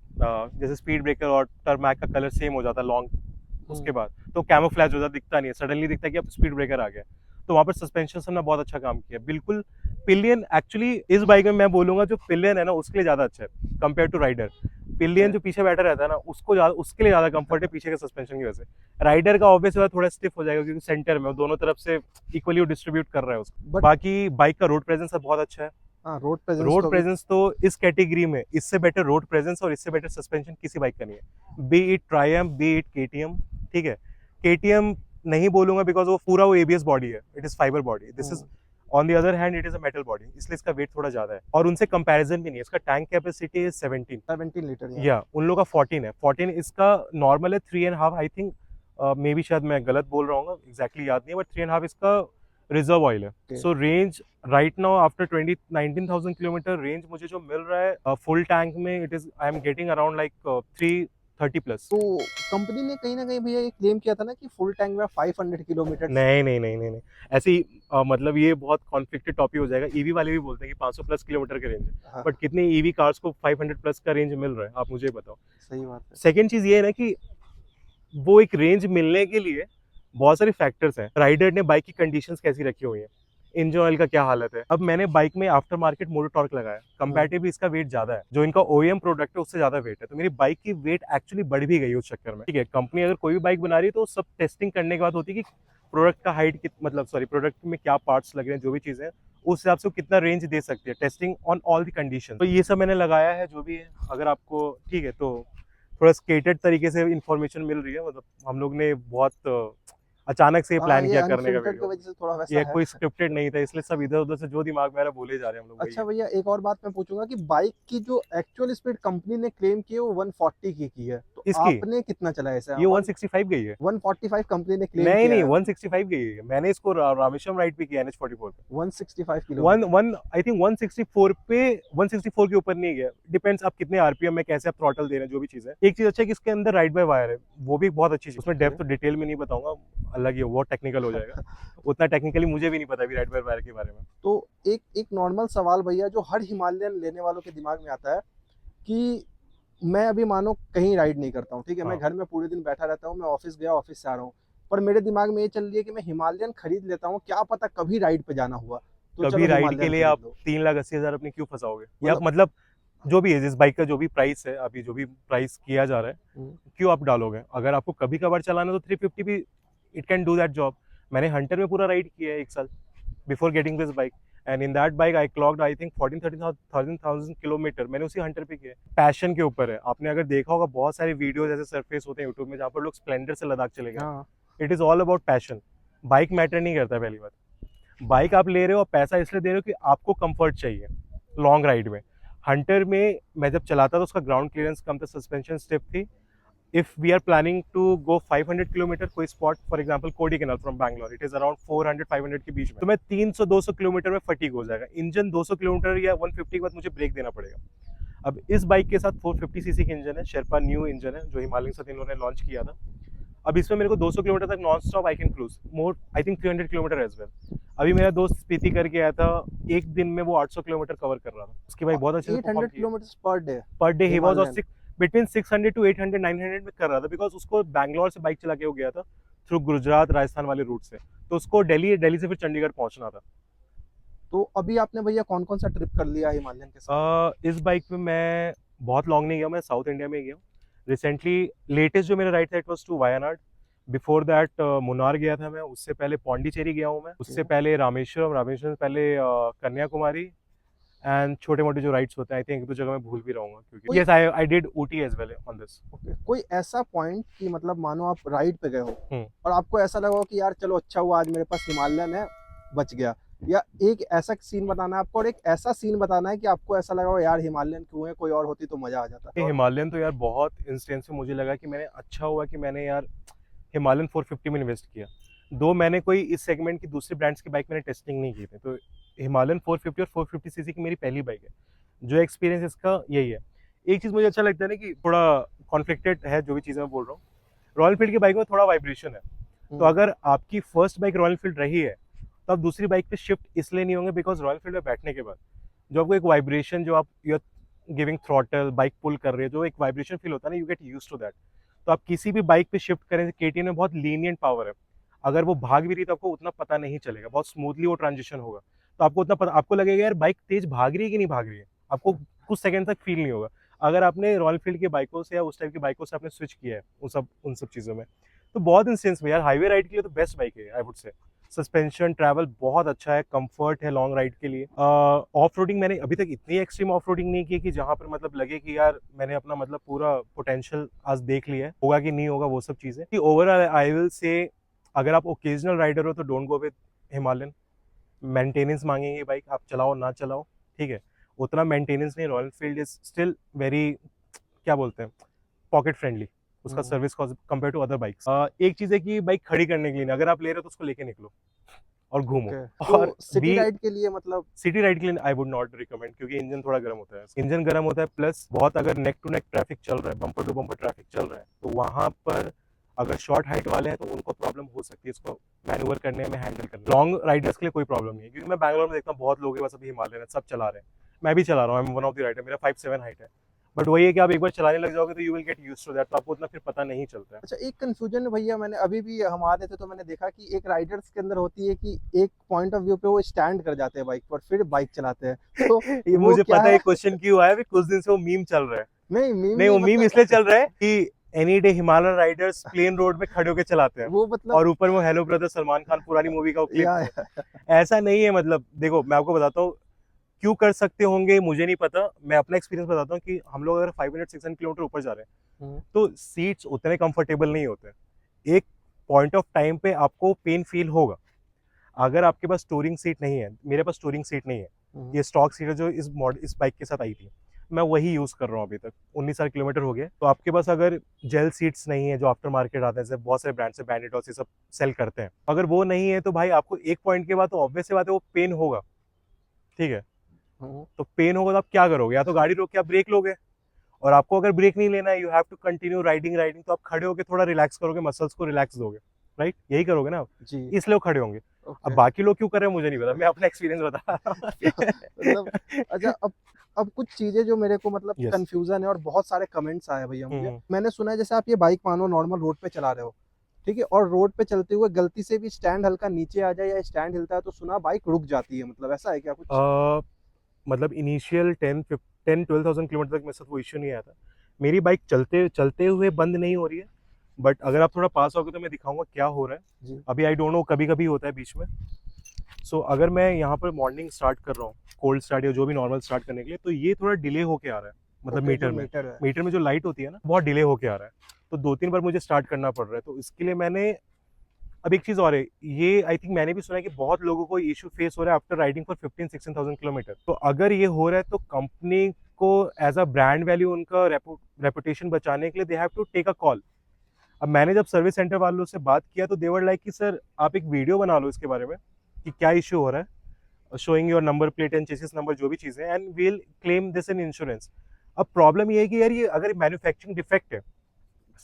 [SPEAKER 2] जैसे स्पीड ब्रेकर और टर्मैक का कलर सेम हो जाता है लॉन्ग, उसके बाद तो कैमोफ्लैज हो जाता, दिखता नहीं है, सडनली दिखता है कि अब स्पीड ब्रेकर आ गया। तो वहाँ पर सस्पेंशन ने बहुत अच्छा काम किया, बिल्कुल। पिलियन एक्चुअली इस बाइक में मैं बोलूंगा जो पिलियन है ना उसके लिए ज्यादा अच्छा है कंपेयर टू राइडर। पिलियन जो पीछे बैठा रहता है ना, उसके लिए ज्यादा कंफर्ट है पीछे के सस्पेंशन की वजह से। राइडर का ऑब्वियस थोड़ा स्टिफ हो जाएगा क्योंकि सेंटर में दोनों तरफ से इक्वली डिस्ट्रीब्यूट कर रहा है उसको। बाकी बाइक का रोड प्रेजेंस बहुत अच्छा है। रोड प्रेजेंस तो इस कैटेगरी में इससे बेटर रोड प्रेजेंस और इससे बेटर सस्पेंशन किसी बाइक का नहीं है, B it Triumph, B it KTM. ठीक है, केटीएम नहीं बोलूंगा बिकॉज वो एबीएस बॉडी है, it is fibre body, this is on the other hand it is a metal body, इसलिए इसका वेट थोड़ा ज्यादा है। और उनसे कंपैरिजन भी नहीं है, इसका टैंक कैपेसिटी है 17 लीटर, या उन लोगों का 14 है। 14 इसका नॉर्मल है 3.5, आई थिंक मे बी, शायद मैं गलत बोल रहा हूँ, एग्जैक्टली याद नहीं है, बट 3.5 इसका रिजर्व ऑयल है। सो range right now after 19,000 kilometre range मुझे जो मिल रहा है फुल टैंक में, it is I am getting around like 330 plus.
[SPEAKER 1] तो कंपनी ने कहीं ना कहीं भैया ये क्लेम किया था ना कि फुल टैंक में 500 किलोमीटर।
[SPEAKER 2] नहीं, ऐसे ही मतलब ये बहुत कॉन्फ्लिक्टेड टॉपिक हो जाएगा। ईवी वाले भी बोलते हैं कि 500 प्लस किलोमीटर का रेंज है,
[SPEAKER 1] हाँ।
[SPEAKER 2] बट कितने ईवी कार्स को 500 प्लस का रेंज मिल रहा है, आप मुझे बताओ।
[SPEAKER 1] सही बात है।
[SPEAKER 2] सेकेंड चीज ये है ना कि वो एक रेंज मिलने के लिए बहुत सारे फैक्टर्स हैं। राइडर ने बाइक की कंडीशंस कैसी रखी हुई है, इंजन ऑयल का क्या हालत है। अब मैंने बाइक में आफ्टर मार्केट मोटर टॉर्क लगाया, कंपैरेटिवली इसका वेट ज्यादा है, जो इनका ओईएम प्रोडक्ट है उससे ज्यादा वेट है, तो मेरी बाइक की वेट एक्चुअली बढ़ भी गई उस चक्कर में। ठीक है, कंपनी अगर कोई भी बाइक बना रही है तो सब टेस्टिंग करने के बाद होती है कि प्रोडक्ट का हाइट मतलब प्रोडक्ट में क्या पार्ट्स लग रहे हैं, जो भी चीजें उस हिसाब से वो कितना रेंज दे सकती है, testing on all the condition. तो ये सब मैंने लगाया है जो भी है। अगर आपको ठीक है तो थोड़ा स्केटेड तरीके से इन्फॉर्मेशन मिल रही है, मतलब हम लोग ने बहुत अचानक से प्लान किया करने का वीडियो,
[SPEAKER 1] वजह से थोड़ा वैसा
[SPEAKER 2] ये
[SPEAKER 1] है।
[SPEAKER 2] कोई स्क्रिप्टेड नहीं था, इसलिए सब इधर उधर से जो दिमाग में आ रहा है बोले जा रहे हैं हम लोग।
[SPEAKER 1] अच्छा भैया, एक और बात मैं पूछूंगा कि बाइक की जो एक्चुअल स्पीड कंपनी ने क्लेम की है वो 140 की है, तो
[SPEAKER 2] इसकी
[SPEAKER 1] आपने कितना चलाया इसे?
[SPEAKER 2] ये 165 गई है।
[SPEAKER 1] 145 कंपनी ने क्लेम किया
[SPEAKER 2] नहीं
[SPEAKER 1] है।
[SPEAKER 2] 165 गई है, मैंने इसको रामेश्वरम राइड पे किया NH44 पे।
[SPEAKER 1] 165 किलोमीटर।
[SPEAKER 2] वन आई थिंक 164 पे, 164 के ऊपर नहीं गया, डिपेंड्स आप कितने आरपीएम में, कैसे आप थ्रॉटल दे रहे हैं, जो भी चीज है। एक चीज अच्छा है कि इसके अंदर राइड बाय वायर है, वो भी बहुत अच्छी चीज, उसमें डेप्थ तो डिटेल में नहीं बताऊंगा, अलग ही वो टेक्निकल हो जाएगा। उतना टेक्निकली मुझे भी नहीं पता अभी राइड बाय वायर के बारे में।
[SPEAKER 1] तो एक नॉर्मल सवाल भैया जो हर हिमालयन लेने वालों के दिमाग में आता है कि मैं अभी मानो कहीं राइड नहीं करता हूँ, ठीक है, मैं
[SPEAKER 2] हाँ।
[SPEAKER 1] घर में पूरे दिन बैठा रहता हूँ, मैं ऑफिस गया, ऑफिस से आ रहा हूँ, पर मेरे दिमाग में ये चल रही है कि मैं हिमालयन खरीद लेता हूँ, क्या पता कभी राइड पे जाना हुआ, तो
[SPEAKER 2] कभी
[SPEAKER 1] चलो
[SPEAKER 2] राइड के
[SPEAKER 1] हिमालयन
[SPEAKER 2] लिए
[SPEAKER 1] खरीद
[SPEAKER 2] आप
[SPEAKER 1] लो।
[SPEAKER 2] 3,80,000 अपनी क्यों फंसाओगे? या
[SPEAKER 1] मतलब
[SPEAKER 2] मतलब जो भी है, जिस बाइक का जो भी प्राइस है, अभी जो भी प्राइस किया जा रहा है,
[SPEAKER 1] हम्म,
[SPEAKER 2] क्यों आप डालोगे? अगर आपको कभी कभार चलाना है तो 350 भी it can do that job. मैंने हंटर में पूरा राइड किया है 1 साल before getting this bike, and in that bike I clogged I think 14-13,000 kilometre मैंने उसी हंटर पे किया है। पैशन के ऊपर है। आपने अगर देखा होगा बहुत सारे वीडियोस ऐसे सरफेस होते हैं यूट्यूब में जहाँ पर लोग स्प्लेंडर से लद्दाख चले गए।
[SPEAKER 1] हाँ,
[SPEAKER 2] it is all about passion. Bike matter नहीं करता। पहली बात, बाइक आप ले रहे हो और पैसा इसलिए दे रहे हो कि आपको कंफर्ट चाहिए लॉन्ग राइड में। हंटर में मैं जब चलाता था उसका ग्राउंड क्लियरेंस कम था, सस्पेंशन स्टिफ थी। If we are planning to go 500 kilometre कोई spot, for example Kodaikanal from Bangalore, it is around 400-500 के बीच में, तो मैं 300-200 किलोमीटर में फटीग हो जाएगा। इंजन 200 किलोमीटर या 150 के बाद मुझे ब्रेक देना पड़ेगा। अब इस बाइक के साथ 450 सीसी की इंजन है, शेरपा न्यू इंजन है जो हिमालयन के साथ इन लोगों ने लॉन्च किया था। अब इसमें मेरे को 200 किलोमीटर तक non stop I can cruise, more I think 300 kilometre as well. अभी मेरा दोस्त स्पीति करके आया था, एक दिन में वो 800 किलोमीटर कवर कर रहा था। उसकी बाइक बहुत अच्छे से परफॉर्म
[SPEAKER 1] 800
[SPEAKER 2] की
[SPEAKER 1] kilometre per day
[SPEAKER 2] per day. He was on
[SPEAKER 1] Himalayan.
[SPEAKER 2] Between 600 to 800 900 में कर रहा था, बिकॉज उसको बैंगलोर से बाइक चला के वो गया था थ्रू गुजरात राजस्थान वाले रूट से, तो उसको दिल्ली से फिर चंडीगढ़ पहुंचना था।
[SPEAKER 1] तो अभी आपने भैया कौन कौन सा ट्रिप कर लिया हिमालयन के साथ?
[SPEAKER 2] इस बाइक पे मैं बहुत लॉन्ग नहीं गया, मैं साउथ इंडिया में गया हूँ रिसेंटली। लेटेस्ट जो मेरा राइड था it was to Wayanad. Before that Munnar गया था मैं, उससे पहले पौंडीचेरी गया हूँ मैं, उससे पहले रामेश्वरम से पहले कन्याकुमारी, एंड छोटे मोटे जो राइड्स होते हैं आई थिंक 1-2 जगह मैं भूल भी रहूंगा क्योंकि yes I did Ooty as well on this.
[SPEAKER 1] Okay, कोई ऐसा पॉइंट कि मतलब मानो आप राइड पे गए हो
[SPEAKER 2] हम्म।
[SPEAKER 1] और आपको ऐसा लगा हो कि यार चलो अच्छा हुआ आज मेरे पास हिमालयन है, बच गया, या एक ऐसा सीन बताना है आपको, और एक ऐसा सीन बताना है कि आपको ऐसा लगा हो यार हिमालयन क्यों है, कोई और होती तो मजा आ जाता।
[SPEAKER 2] हिमालयन तो यार बहुत इंस्टेंस में मुझे लगा कि मैंने अच्छा हुआ कि मैंने यार हिमालयन 450 में इन्वेस्ट किया। दो मैंने कोई इस सेगमेंट की दूसरी ब्रांड्स की बाइक मैंने टेस्टिंग नहीं की थी, तो हिमालयन 450 और 450 सीसी की मेरी पहली बाइक है। जो एक्सपीरियंस इसका यही है। एक चीज़ मुझे अच्छा लगता है ना कि थोड़ा कॉन्फ्लिक्टेड है जो भी चीज़ें मैं बोल रहा हूँ। रॉयल एनफील्ड की बाइक में थोड़ा वाइब्रेशन है, तो अगर आपकी फर्स्ट बाइक रॉयल एनफील्ड रही है तो आप दूसरी बाइक पे शिफ्ट इसलिए नहीं होंगे बिकॉज रॉयल एनफील्ड में बैठने के बाद जो आपको एक वाइब्रेशन, जो आप you are giving throttle, bike pull कर रहे हो, जो एक वाइब्रेशन फील होता है ना, you get use to that. तो आप किसी भी बाइक पे शिफ्ट करें, केटीएम में बहुत लीनियंट पावर है, अगर वो भाग भी रही तो आपको उतना पता नहीं चलेगा, बहुत स्मूथली वो ट्रांजिशन होगा, तो आपको उतना पता, आपको लगेगा यार बाइक तेज भाग रही है कि नहीं भाग रही है, आपको कुछ सेकंड तक फील नहीं होगा। अगर आपने रॉयल एनफील्ड की बाइकों से या उस टाइप की बाइकों से आपने स्विच किया है उन सब चीज़ों में, तो बहुत इंस्टेंस में यार हाईवे राइड के लिए तो बेस्ट बाइक है आई वुड से। सस्पेंशन ट्रैवल बहुत अच्छा है, कंफर्ट है लॉन्ग राइड के लिए। ऑफ रोडिंग मैंने अभी तक इतनी एक्सट्रीम ऑफ रोडिंग नहीं की कि जहाँ पर मतलब लगे कि यार मैंने अपना मतलब पूरा पोटेंशियल आज देख लिया है, होगा कि नहीं होगा वो सब चीज़ें। कि ओवरऑल आई विल से अगर आप ओकेजनल राइडर हो तो don't go with Himalayan. Maintenance मांगेंगे बाइक, आप चलाओ ना चलाओ, ठीक है, उतना मेंटेनेंस नहीं। Royal Enfield is still very, क्या बोलते हैं, पॉकेट फ्रेंडली उसका service compare to other bikes. एक चीज़ है कि बाइक खड़ी करने के लिए, अगर आप ले रहे हो तो उसको लेके निकलो और घूमो। और
[SPEAKER 1] तो सिटी राइड के लिए मतलब
[SPEAKER 2] सिटी राइड के लिए आई वुड नॉट रिकमेंड, क्योंकि इंजन थोड़ा गर्म होता है, इंजन गर्म होता है, प्लस बहुत अगर नेक टू नेक ट्रैफिक चल रहा है, बम्पर टू बम्पर ट्रैफिक चल रहा है, तो वहां पर अगर शॉर्ट हाइट वाले हैं तो उनको प्रॉब्लम हो सकती है इसको मैन्यूवर करने में, हैंडल करने। लॉन्ग राइडर्स के लिए कोई प्रॉब्लम नहीं है, क्योंकि मैं बैंगलोर में देखता हूँ बहुत लोग बस अभी हिमालयन सब चला रहे हैं, मैं भी चला रहा हूँ, वन ऑफ द राइडर, मेरा 5'7" हाइट है, बट वही है कि आप एक बार चलाने लग जाओगे तो you will get used to that, तो आपको उतना फिर पता नहीं चलता है।
[SPEAKER 1] अच्छा, एक कंफ्यूजन है भैया, मैंने अभी भी हम आ रहे थे तो मैंने देखा कि एक राइडर्स के अंदर होती है कि एक पॉइंट ऑफ व्यू पे वो स्टैंड कर जाते हैं बाइक पर, फिर बाइक चलाते हैं, तो
[SPEAKER 2] ये
[SPEAKER 1] वो
[SPEAKER 2] मुझे
[SPEAKER 1] क्या
[SPEAKER 2] पता है
[SPEAKER 1] है?
[SPEAKER 2] क्वेश्चन क्यों आया, कुछ दिन से वो मीम चल रहा है।
[SPEAKER 1] नहीं मीम
[SPEAKER 2] नहीं, वो मीम
[SPEAKER 1] मतलब
[SPEAKER 2] इसलिए चल रहा है कि any day Himalayan Riders plain road में खड़े होकर चलाते हैं,
[SPEAKER 1] वो मतलब
[SPEAKER 2] और ऊपर वो हेलो ब्रदर सलमान खान पुरानी मूवी का क्लिप।
[SPEAKER 1] या
[SPEAKER 2] ऐसा नहीं है, मतलब देखो मैं आपको बताता हूँ क्यों कर सकते होंगे मुझे नहीं पता, मैं अपना एक्सपीरियंस बताता हूँ कि हम लोग अगर 500-600 किलोमीटर ऊपर जा रहे हैं तो सीट्स उतने कंफर्टेबल नहीं होते। एक पॉइंट ऑफ टाइम पे आपको पेन फील होगा। अगर आपके पास टूरिंग सीट नहीं है, मेरे पास टूरिंग सीट नहीं है, ये स्टॉक सीट है जो इस बाइक के साथ आई थी, मैं वही यूज कर रहा हूँ अभी तक, 19 साल किलोमीटर हो गए। तो आपके पास अगर जेल सीट्स नहीं है जो आफ्टर मार्केट आते हैं, जैसे बहुत सारे ब्रांड्स से बैंडिट और सब सेल करते हैं, अगर वो नहीं है तो भाई आपको एक पॉइंट के बाद तो ऑब्वियस सी बात है वो पेन होगा, ठीक है। तो पेन होगा तो आप क्या करोगे, या तो गाड़ी रोक के आप ब्रेक लोगे, और आपको अगर ब्रेक नहीं लेना है, you have to continue riding, तो आप खड़े होकर थोड़ा रिलैक्स करोगे, मसल्स को रिलैक्स दोगे, राइट, यही करोगे ना आप,
[SPEAKER 1] जी।
[SPEAKER 2] इसलिए वो खड़े होंगे। अब
[SPEAKER 1] ओके।
[SPEAKER 2] बाकी लोग क्यों कर रहे हैं मुझे नहीं पता, मैं अपना एक्सपीरियंस बता रहा
[SPEAKER 1] मतलब अच्छा,
[SPEAKER 2] हूँ।
[SPEAKER 1] अब कुछ चीजें जो मेरे को मतलब
[SPEAKER 2] यस।
[SPEAKER 1] कंफ्यूजन है और बहुत सारे कमेंट्स आए भैया मुझे।
[SPEAKER 2] हम्म।
[SPEAKER 1] मैंने सुना है जैसे आप ये बाइक मानो नॉर्मल रोड पे चला रहे हो, ठीक है, और रोड पे चलते हुए गलती से भी स्टैंड हल्का नीचे आ जाए या स्टैंड हिलता है तो सुना बाइक रुक जाती है, मतलब ऐसा है क्या कुछ?
[SPEAKER 2] मतलब इनिशियल 10-12,000 किलोमीटर तक मेरे साथ वो इश्यू नहीं आया था। मेरी बाइक चलते चलते हुए बंद नहीं हो रही है, बट अगर आप थोड़ा पास आओगे तो मैं दिखाऊंगा क्या हो रहा है।
[SPEAKER 1] जी।
[SPEAKER 2] अभी आई डोंट नो, कभी कभी होता है बीच में। अगर मैं यहाँ पर मॉर्निंग स्टार्ट कर रहा हूँ, कोल्ड स्टार्ट या जो भी नॉर्मल स्टार्ट करने के लिए, तो ये थोड़ा डिले होके आ रहा है, मतलब
[SPEAKER 1] ओके, जो
[SPEAKER 2] मीटर में।
[SPEAKER 1] मीटर है।
[SPEAKER 2] मीटर में जो लाइट होती है ना, बहुत डिले होके आ रहा है, तो 2-3 बार मुझे स्टार्ट करना पड़ रहा है। तो इसके लिए मैंने, अब एक चीज और है, ये आई थिंक मैंने भी सुना है कि बहुत लोगों को इशू फेस हो रहा है आफ्टर राइडिंग फॉर 15-16,000 किलोमीटर। तो अगर ये हो रहा है तो कंपनी को एज अ ब्रांड वैल्यू, उनका रेपुटेशन बचाने के लिए they have to take a call. अब मैंने जब सर्विस सेंटर वालों से बात किया तो दे वर लाइक कि सर आप एक वीडियो बना लो इसके बारे में कि क्या इशू हो रहा है, showing your number plate and chassis number, जो भी चीजें, and we'll claim this in insurance. अब प्रॉब्लम ये है कि यार ये अगर मैन्युफैक्चरिंग डिफेक्ट है,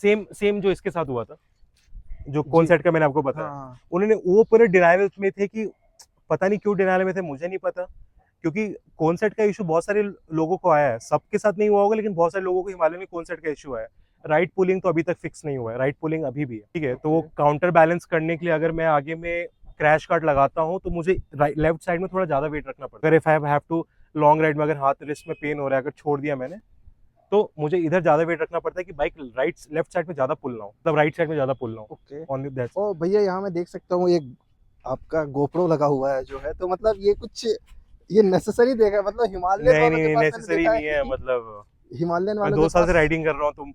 [SPEAKER 2] सेम सेम जो इसके साथ हुआ था, जो
[SPEAKER 1] जी।
[SPEAKER 2] कौन सेट का मैंने आपको बताया,
[SPEAKER 1] हाँ।
[SPEAKER 2] उन्होंने वो पूरे डिनाइल में थे कि पता नहीं क्यों डिनाइल में थे, मुझे नहीं पता। क्योंकि कॉन्सेट का इशू बहुत सारे लोगों को आया है, सबके साथ नहीं हुआ होगा लेकिन बहुत सारे लोगों को हिमालय में कॉन्सेट का इशू आया है। राइट पुलिंग तो अभी तक फिक्स नहीं हुआ है, राइट पुलिंग अभी भी है, ठीक है। तो वो
[SPEAKER 1] ओके।
[SPEAKER 2] काउंटर बैलेंस करने के लिए अगर मैं आगे में क्रैश कार्ड लगाता हूँ तो मुझे लेफ्ट साइड में थोड़ा ज्यादा वेट रखना पड़ता है। अगर if I have to long ride में, अगर हाथ रिस्ट में पेन हो रहा है, अगर छोड़ दिया मैंने, तो मुझे इधर ज्यादा वेट रखना पड़ता है कि बाइक राइट लेफ्ट साइड में ज्यादा पुल ना हो, मतलब राइट साइड में ज्यादा पुल ना हो।
[SPEAKER 1] ओके।
[SPEAKER 2] Only that's.
[SPEAKER 1] ओ भैया, यहाँ मैं देख सकता हूँ एक आपका गोप्रो लगा हुआ है जो है, तो मतलब ये कुछ ये नेसेसरी देखा है, मतलब हिमालयन
[SPEAKER 2] नहीं
[SPEAKER 1] वालों
[SPEAKER 2] नहीं
[SPEAKER 1] के
[SPEAKER 2] नहीं,
[SPEAKER 1] पास मैंने
[SPEAKER 2] नेसेसरी
[SPEAKER 1] देखा है
[SPEAKER 2] नहीं है,
[SPEAKER 1] कि
[SPEAKER 2] मतलब
[SPEAKER 1] हिमालयन
[SPEAKER 2] मैं
[SPEAKER 1] वालों के
[SPEAKER 2] 2 साल से
[SPEAKER 1] पास।
[SPEAKER 2] राइडिंग कर रहा हूँ, तो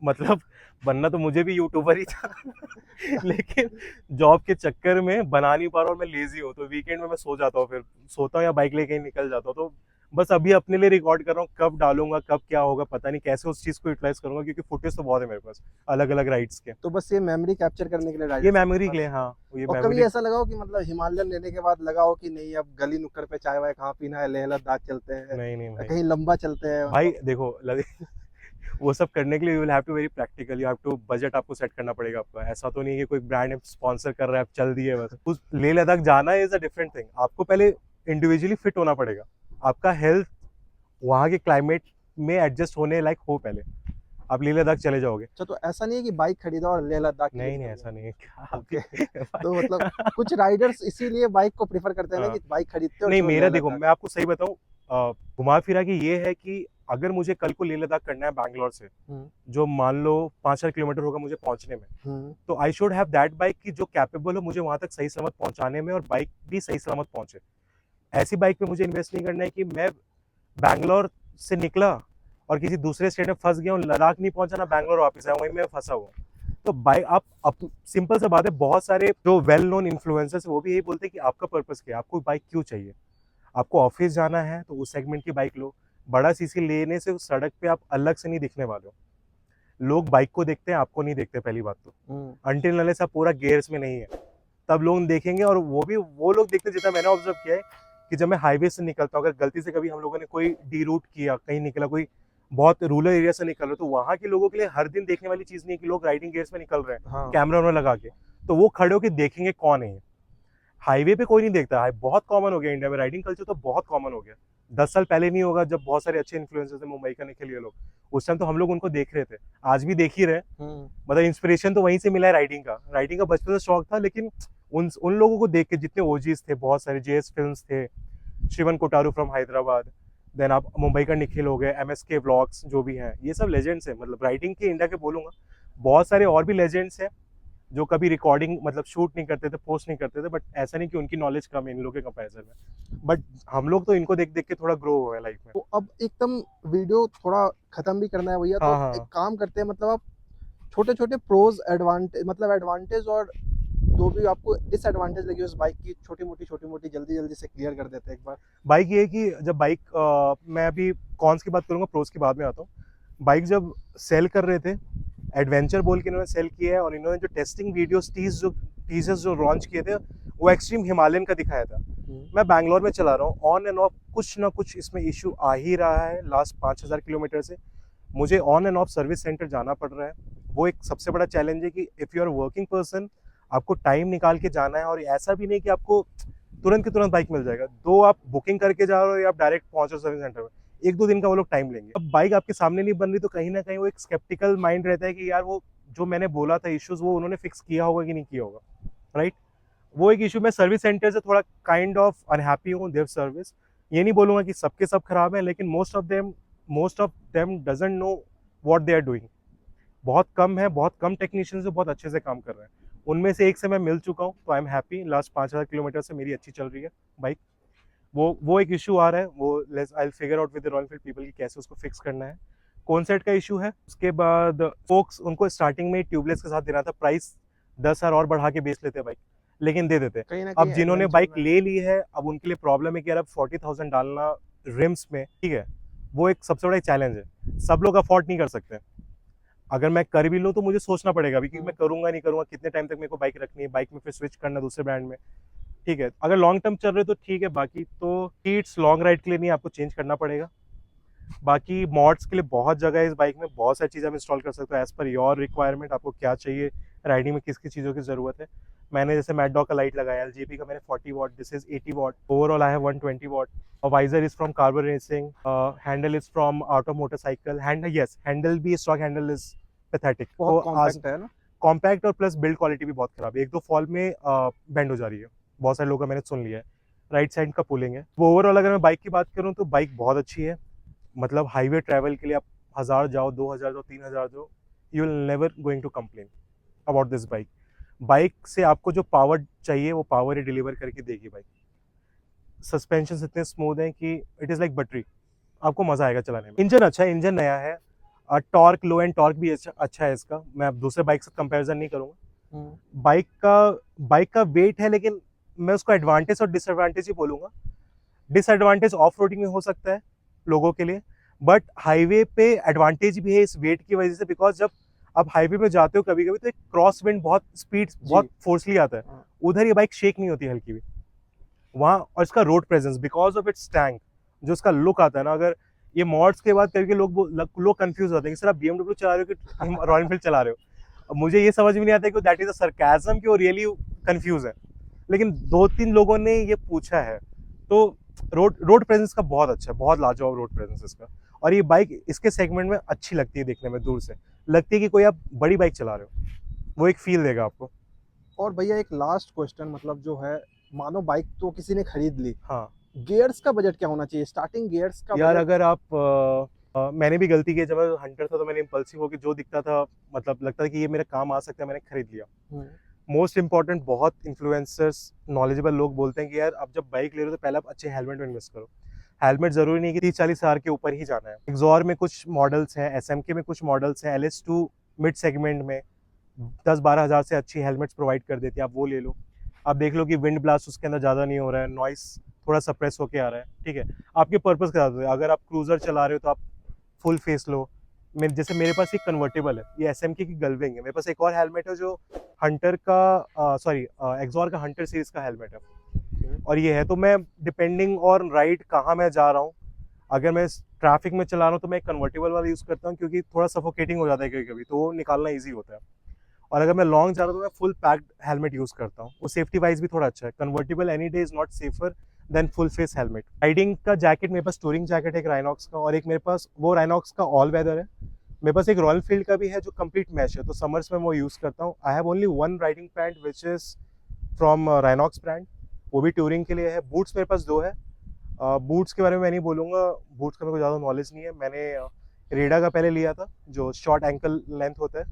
[SPEAKER 2] मतलब बनना तो मुझे भी यूट्यूबर ही था लेकिन जॉब के चक्कर में बना नहीं पा रहा, और मैं लेजी हूँ, तो वीकेंड में मैं सो जाता हूँ, फिर सोता हूँ या बाइक लेके कहीं निकल जाता हूँ। तो बस अभी अपने लिए रिकॉर्ड कर रहा हूँ, कब डालूंगा कब क्या होगा पता नहीं, कैसे उस चीज को यूटिलाइज करूंगा, क्योंकि फुटेज तो बहुत है मेरे पास अलग अलग राइड्स के।
[SPEAKER 1] तो बस ये मेमोरी कैप्चर करने के लिए
[SPEAKER 2] ये
[SPEAKER 1] राइडर्स आपके
[SPEAKER 2] मेमोरी के लिए,
[SPEAKER 1] पास।
[SPEAKER 2] हाँ, ये
[SPEAKER 1] और कभी
[SPEAKER 2] मेमोरी।
[SPEAKER 1] ऐसा लगा हो कि मतलब हिमालयन लेने के बाद लगा हो कि नहीं अब गली नुक्कड़ पे चाय वाय कहाँ पीना है, लेह लद्दाख चलते हैं,
[SPEAKER 2] नहीं नहीं भाई,
[SPEAKER 1] कहीं लंबा चलते हैं
[SPEAKER 2] भाई
[SPEAKER 1] मतलब।
[SPEAKER 2] देखो वो सब करने के लिए you will have to very practical, you have to budget आपको सेट करना पड़ेगा आपका। ऐसा तो नहीं है कि कोई ब्रांड स्पॉन्सर कर रहा है आप चल दिए बस। उस लेह लद्दाख जाना इज अ डिफरेंट थिंग, आपको पहले इंडिविजुअली फिट होना पड़ेगा, आपका हेल्थ वहाँ के क्लाइमेट में एडजस्ट होने लायक हो पहले, आप लेह लद्दाख चले जाओगे।
[SPEAKER 1] अच्छा, तो ऐसा नहीं है कि बाइक खरीदा और लेह लद्दाख के लिए
[SPEAKER 2] नहीं नहीं,
[SPEAKER 1] निकल
[SPEAKER 2] ऐसा
[SPEAKER 1] गए?
[SPEAKER 2] नहीं है क्या
[SPEAKER 1] ओके। तो मतलब
[SPEAKER 2] भाई
[SPEAKER 1] कुछ राइडर्स इसीलिए बाइक को प्रेफर करते हैं ना
[SPEAKER 2] हाँ।
[SPEAKER 1] कि बाइक खरीदते हैं और
[SPEAKER 2] नहीं,
[SPEAKER 1] चलो
[SPEAKER 2] मेरा
[SPEAKER 1] लेह
[SPEAKER 2] देखो,
[SPEAKER 1] लद्दाख।
[SPEAKER 2] मैं आपको सही बताऊं, घुमा फिरा के ये है कि अगर मुझे कल को लेह लद्दाख करना है बैंगलोर से,
[SPEAKER 1] हम्म।
[SPEAKER 2] जो मान लो 5,000 किलोमीटर होगा मुझे पहुंचने में,
[SPEAKER 1] हम्म।
[SPEAKER 2] तो I should have that bike की जो कैपेबल हो मुझे वहां तक सही सलामत पहुंचाने में, और बाइक भी सही सलामत पहुंचे। ऐसी बाइक पे मुझे इन्वेस्ट नहीं करना है कि मैं बैंगलोर से निकला और किसी दूसरे स्टेट में फंस गया हूँ, लद्दाख नहीं पहुंचा ना बैंगलोर वापस आया, वहीं मैं फंसा हुआ। तो बाइक आप सिंपल सा बात है, बहुत सारे जो वेल नोन इन्फ्लुएंसर्स वो भी यही बोलते हैं कि आपका पर्पस क्या है, आपको बाइक क्यों चाहिए। आपको ऑफिस जाना है तो उस सेगमेंट की बाइक लो, बड़ा सीसी लेने से उस सड़क पे आप अलग से नहीं दिखने वाले हो। लोग बाइक को देखते हैं, आपको नहीं देखते पहली बात तो, अनटिल अनलेस आप पूरा गेयर्स में नहीं है, तब लोग देखेंगे। और वो भी वो लोग देखते हैं, जितना मैंने ऑब्जर्व किया है कि जब मैं हाईवे से निकलता हूँ, अगर गलती से कभी हम लोगों ने कोई डी रूट किया, कहीं निकला, कोई बहुत रूरल एरिया से निकल रहे, तो वहाँ के लोगों के लिए हर दिन देखने वाली चीज नहीं है कि लोग राइडिंग गेयर्स में निकल रहे हैं,
[SPEAKER 1] हाँ।
[SPEAKER 2] कैमरा वैमरा लगा के, तो वो खड़े होकर देखेंगे कौन है। हाईवे पे कोई नहीं देखता है, बहुत कॉमन हो गया इंडिया में, राइडिंग कल्चर तो बहुत कॉमन हो गया। 10 साल पहले नहीं होगा, जब बहुत सारे अच्छे इन्फ्लुएंसर्स थे मुंबई का निकल लिए लोग, उस टाइम तो हम लोग उनको देख रहे थे, आज भी देख ही रहे। मतलब इंस्पिरेशन तो वहीं से मिला है, राइडिंग का बचपन से शौक था, लेकिन उन लोगों को देख के, जितने ओजीज थे, बहुत सारे जेएस फिल्म्स थे, शिवन कोटारू फ्रॉम हैदराबाद, देन आप मुंबई का निखिल हो गए, एमएसके व्लॉग्स जो भी हैं, ये सब लेजेंड्स हैं, मतलब राइडिंग के इंडिया के बोलूंगा। बहुत सारे और भी लेजेंड्स हैं जो कभी रिकॉर्डिंग मतलब शूट नहीं करते थे, पोस्ट नहीं करते थे, बट ऐसा नहीं कि उनकी नॉलेज कम है इन लोगों के कंपैरिजन में, बट हम लोग तो इनको देख देख के थोड़ा ग्रो हुए लाइफ में।
[SPEAKER 1] तो अब एकदम वीडियो थोड़ा खत्म भी करना है भैया, तो
[SPEAKER 2] हाँ
[SPEAKER 1] अब एक
[SPEAKER 2] हाँ।
[SPEAKER 1] काम करते हैं, मतलब आप छोटे छोटे प्रोज एडवांटेज, मतलब एडवांटेज और जो भी आपको डिसएडवांटेज लगी उस बाइक की, छोटी मोटी जल्दी जल्दी से क्लियर कर देते हैं एक बार।
[SPEAKER 2] बाइक ये है कि जब बाइक मैं अभी कॉन्स की बात करूंगा, प्रोस की बाद में आता हूँ। बाइक जब सेल कर रहे थे, एडवेंचर बोल के इन्होंने सेल किया है, और इन्होंने जो टेस्टिंग वीडियोस टीजर्स जो लॉन्च किए थे, वो एक्सट्रीम हिमालयन का दिखाया था। मैं बैंगलोर में चला रहा हूँ, ऑन एंड ऑफ कुछ ना कुछ इसमें इशू आ ही रहा है लास्ट 5,000 किलोमीटर से। मुझे on end of service centre जाना पड़ रहा है। वो एक सबसे बड़ा चैलेंज है कि if you are working person, आपको टाइम निकाल के जाना है, और ऐसा भी नहीं कि आपको तुरंत के तुरंत बाइक मिल जाएगा। दो आप बुकिंग करके जा रहे हो या आप डायरेक्ट पहुंच रहे हो सर्विस सेंटर में, 1-2 दिन का वो लोग टाइम लेंगे। अब बाइक आपके सामने नहीं बन रही तो कहीं ना कहीं वो एक स्केप्टिकल माइंड रहता है कि यार वो जो मैंने बोला था इश्यूज वो उन्होंने फिक्स किया होगा कि नहीं किया होगा, राइट। वो एक इशू। मैं सर्विस सेंटर से थोड़ा काइंड ऑफ अनहैप्पी हूँ देयर सर्विस। ये नहीं बोलूंगा कि सबके सब खराब है, लेकिन most of them doesn't know what they are doing. बहुत कम है, बहुत कम टेक्नीशियंस बहुत अच्छे से काम कर रहे हैं। उनमें से एक से मैं मिल चुका हूँ, तो I am happy. Last 5,000 kilometre से मेरी अच्छी चल रही है बाइक। वो एक इशू आ रहा है, वो I figure out with royal Enfield people कि कैसे उसको फिक्स करना है। कौन सेट का इशू है। उसके बाद फोक्स उनको स्टार्टिंग में ट्यूबलेस के साथ देना था, प्राइस 10,000 और बढ़ा के बेच लेते बाइक, लेकिन दे देते।
[SPEAKER 1] कहीं ना
[SPEAKER 2] अब
[SPEAKER 1] कहीं
[SPEAKER 2] जिन्होंने
[SPEAKER 1] adventure
[SPEAKER 2] बाइक
[SPEAKER 1] में।
[SPEAKER 2] ले ली है, अब उनके लिए प्रॉब्लम है कि यार अब 40,000 डालना रिम्स में, ठीक है, वो एक सबसे बड़ा चैलेंज है। सब लोग अफोर्ड नहीं कर सकते। अगर मैं कर भी लूँ तो मुझे सोचना पड़ेगा अभी कि मैं करूंगा नहीं करूंगा, कितने टाइम तक मेरे को बाइक रखनी है, बाइक में फिर स्विच करना दूसरे ब्रांड में, ठीक है। अगर लॉन्ग टर्म चल रहे हो तो ठीक है, बाकी तो हीट्स लॉन्ग राइड के लिए नहीं, आपको चेंज करना पड़ेगा। बाकी मॉड्स के लिए बहुत जगह है इस बाइक में, बहुत सारी चीज़ें आप इंस्टॉल कर सकते हो एज पर योर रिक्वायरमेंट, आपको क्या चाहिए, राइडिंग में किस किस चीज़ों की ज़रूरत है। मैंने जैसे मैड डॉग का लाइट लगाया, एलजीपी का मैंने 40 watt, this is 80 watt, overall I have 120 watt. Visor is from Carbon Racing, handle is from out of motorcycle, handle भी स्टॉक हैंडल इज पैथेटिक।
[SPEAKER 1] बहुत
[SPEAKER 2] तो
[SPEAKER 1] कॉम्पैक्ट है ना।
[SPEAKER 2] कॉम्पैक्ट और प्लस बिल्ड क्वालिटी भी बहुत खराब है, 1-2 फॉल में बेंड हो जा रही है, बहुत सारे लोगों का मैंने सुन लिया है। राइट साइड का पुलिंग है। वो ओवरऑल अगर मैं बाइक की बात करूँ तो बाइक बहुत अच्छी है। मतलब हाईवे ट्रैवल के लिए आप 1000 जाओ, 2000 जाओ, 3000 जाओ, you will never going to complain about this bike. Bike से आपको जो पावर चाहिए वो पावर ही डिलीवर करके देगी बाइक। सस्पेंशन इतने स्मूथ हैं कि इट इज़ लाइक बटरी, आपको मजा आएगा चलाने में। इंजन अच्छा है, इंजन नया है, टॉर्क लो एंड टॉर्क भी अच्छा है इसका। मैं अब दूसरे बाइक से कंपैरिजन नहीं करूंगा। बाइक का वेट है, लेकिन मैं उसको एडवांटेज और डिसएडवांटेज ही बोलूंगा। डिसएडवांटेज ऑफ रोडिंग में हो सकता है लोगों के लिए, बट हाईवे पे एडवांटेज भी है इस वेट की वजह से, बिकॉज जब आप हाईवे पे जाते हो कभी कभी तो एक क्रॉस विंड बहुत स्पीड बहुत फोर्सली आता है, उधर ये बाइक शेक नहीं होती हल्की भी वहाँ। और इसका road presence because of its tank, जो इसका लुक आता है ना, अगर ये मॉड्स के बाद कभी लोग कंफ्यूज होते हैं कि सर आप BMW चला रहे हो कि रॉयल एनफील्ड चला रहे हो। अब मुझे ये समझ में नहीं आता कि दैट इज अ सरकाज़म कि वो रियली कंफ्यूज है, लेकिन 2-3 लोगों ने ये पूछा है। तो रोड प्रेजेंस का बहुत अच्छा है, बहुत लाजवाब रोड प्रेजेंस इसका। और ये बाइक इसके सेगमेंट में अच्छी लगती है देखने में, दूर से लगती है कि कोई आप बड़ी बाइक चला रहे हो, वो एक फील देगा आपको।
[SPEAKER 1] और भैया एक लास्ट क्वेश्चन, मतलब जो है, मानो बाइक तो किसी ने खरीद ली,
[SPEAKER 2] हाँ
[SPEAKER 1] गियर्स का बजट क्या होना चाहिए, स्टार्टिंग गियर्स का
[SPEAKER 2] यार,
[SPEAKER 1] बजट?
[SPEAKER 2] अगर आप मैंने भी गलती की, जब मैं हंटर था तो मैंने इम्पल्सिव होकर जो दिखता था, मतलब लगता था कि ये मेरे काम आ सकता है, मैंने खरीद लिया। मोस्ट इंपॉर्टेंट, बहुत इन्फ्लुएंसर्स नॉलेजेबल लोग बोलते हैं कि यार अब जब बाइक ले रहे हो तो पहले आप अच्छे हेलमेट में इन्वेस्ट करो। हेलमेट जरूरी नहीं कि 30-40 हज़ार के ऊपर ही जाना है। एक्सॉर में कुछ मॉडल्स हैं, SMK में कुछ मॉडल्स हैं, LS2 मिड सेगमेंट में 10-12 हज़ार से अच्छी हेलमेट्स प्रोवाइड कर देती है, आप वो ले लो। आप देख लो कि विंड ब्लास्ट उसके अंदर ज़्यादा नहीं हो रहा है, नॉइस थोड़ा सप्रेस होके आ रहा है, ठीक है। आपके पर्पस के साथ, अगर आप क्रूजर चला रहे हो तो आप फुल फेस लो। जैसे मेरे पास एक कन्वर्टेबल है, ये SMK की गलविंग है। मेरे पास एक और हेलमेट है जो हंटर का एक्सॉर का हंटर सीरीज का हेलमेट है, और ये है। तो मैं डिपेंडिंग ऑन राइड कहाँ मैं जा रहा हूँ, अगर मैं ट्रैफिक में चला रहा हूँ तो मैं कन्वर्टेबल वाला यूज़ करता हूँ, क्योंकि थोड़ा सफोकेटिंग हो जाता है कभी कभी, तो वो निकालना ईजी होता है। और अगर मैं लॉन्ग जा रहा हूँ तो मैं फुल पैक्ड हेलमेट यूज़ करता हूँ, वो सेफ्टी वाइज भी थोड़ा अच्छा है। Convertible any day is not safer than full face helmet. Riding का जैकेट मेरे पास टूरिंग जैकेट है एक राइनॉक्स का, और एक मेरे पास वो राइनॉक्स का ऑल वेदर है। मेरे पास एक रॉयल फील्ड का भी है जो कंप्लीट मैश है, तो समर्स में वो यूज़ करता हूँ। I have only one riding pant which is from Rhinox brand, वो भी टूरिंग के लिए है। बूट्स मेरे पास 2 है। बूट्स के बारे में मैं नहीं बोलूँगा, बूट्स का मेरे को ज़्यादा नॉलेज नहीं है। मैंने रेडा का पहले लिया था जो शॉर्ट एंकल लेंथ होता है,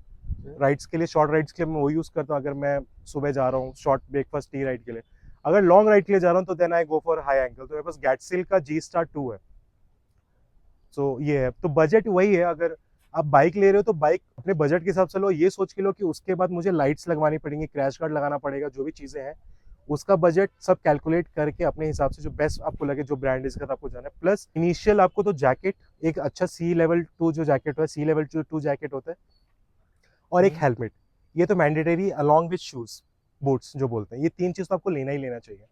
[SPEAKER 2] राइड्स के लिए, शॉर्ट राइड्स के लिए मैं वो यूज़ करता हूँ। अगर मैं सुबह जा रहा हूँ शॉर्ट ब्रेकफास्ट टी राइड के लिए, अगर लॉन्ग राइड के लिए जा रहा हूँ तो then I go for high ankle. तो मेरे पास गैटसिल का G-Star 2 है। सो ये है, तो बजट वही है। अगर आप बाइक ले रहे हो तो बाइक अपने बजट के हिसाब से लो, ये सोच के लो कि उसके बाद मुझे लाइट्स लगवानी पड़ेंगी, क्रैश गार्ड लगाना पड़ेगा, जो भी चीज़ें हैं उसका बजट सब कैलकुलेट करके अपने हिसाब से जो बेस्ट आपको लगे, जो ब्रांड इसके साथ आपको जाना है। प्लस इनिशियल आपको तो जैकेट, एक अच्छा सी लेवल 2 जो जैकेट होता है, सी लेवल 2 जैकेट होता है, और एक हेलमेट, ये तो mandatory along with shoes, boots जो बोलते हैं, ये 3 चीज़ तो आपको लेना ही लेना चाहिए।